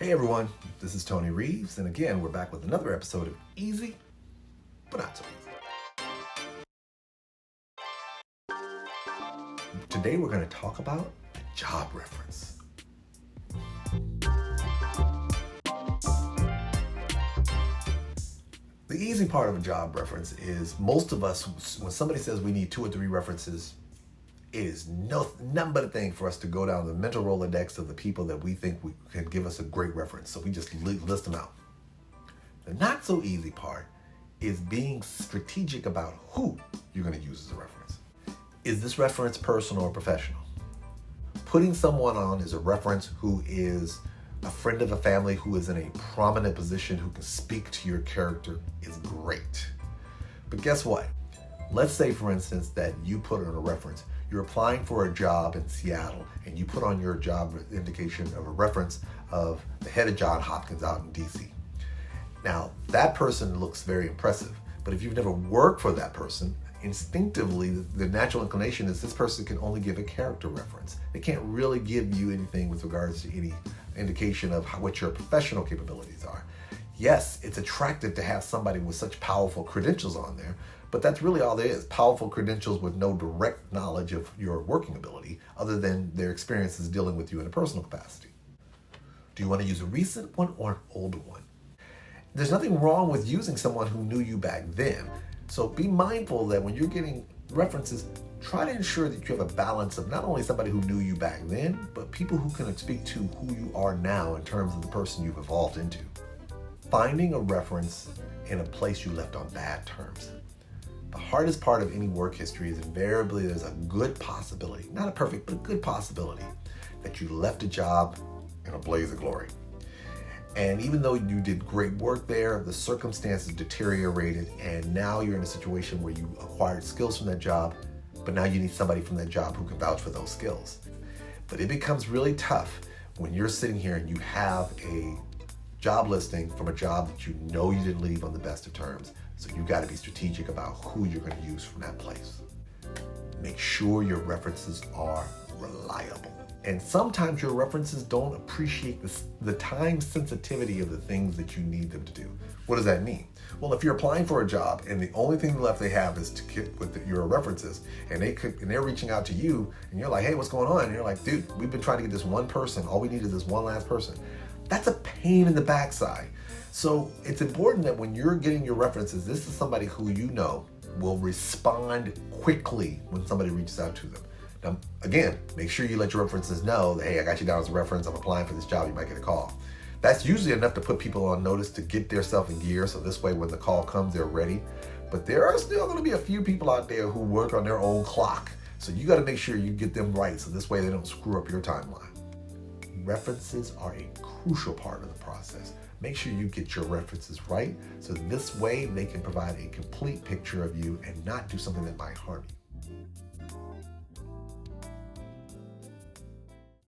Hey everyone, this is Tony Reeves, and again, we're back with another episode of Easy, but Not So Easy. Today we're going to talk about job reference. The easy part of a job reference is most of us, when somebody says we need 2 or 3 references, it is nothing but a thing for us to go down the mental Rolodex of the people that we think can give us a great reference. So we just list them out. The not so easy part is being strategic about who you're going to use as a reference. Is this reference personal or professional? Putting someone on as a reference who is a friend of a family, who is in a prominent position, who can speak to your character is great. But guess what? Let's say, for instance, that you put on a reference. You're applying for a job in Seattle, and you put on your job indication of a reference of the head of Johns Hopkins out in DC. Now, that person looks very impressive, but if you've never worked for that person, instinctively, the natural inclination is this person can only give a character reference. They can't really give you anything with regards to any indication of what your professional capabilities are. Yes, it's attractive to have somebody with such powerful credentials on there, but that's really all there is, powerful credentials with no direct knowledge of your working ability other than their experiences dealing with you in a personal capacity. Do you want to use a recent one or an older one? There's nothing wrong with using someone who knew you back then. So be mindful that when you're getting references, try to ensure that you have a balance of not only somebody who knew you back then, but people who can speak to who you are now in terms of the person you've evolved into. Finding a reference in a place you left on bad terms. The hardest part of any work history is invariably there's a good possibility, not a perfect, but a good possibility that you left a job in a blaze of glory. And even though you did great work there, the circumstances deteriorated, and now you're in a situation where you acquired skills from that job, but now you need somebody from that job who can vouch for those skills. But it becomes really tough when you're sitting here and you have a job listing from a job that you know you didn't leave on the best of terms. So you got to be strategic about who you're going to use from that place. Make sure your references are reliable. And sometimes your references don't appreciate the time sensitivity of the things that you need them to do. What does that mean? Well, if you're applying for a job and the only thing left they have is to get with your references, and they're reaching out to you, and you're like, hey, what's going on? And you're like, dude, we've been trying to get this one person. All we need is this one last person. That's a pain in the backside. So it's important that when you're getting your references, this is somebody who you know will respond quickly when somebody reaches out to them. Now, again, make sure you let your references know that, hey, I got you down as a reference. I'm applying for this job. You might get a call. That's usually enough to put people on notice to get themselves in gear. So this way, when the call comes, they're ready. But there are still going to be a few people out there who work on their own clock. So you got to make sure you get them right. So this way they don't screw up your timeline. References are a crucial part of the process. Make sure you get your references right. So this way they can provide a complete picture of you and not do something that might harm you.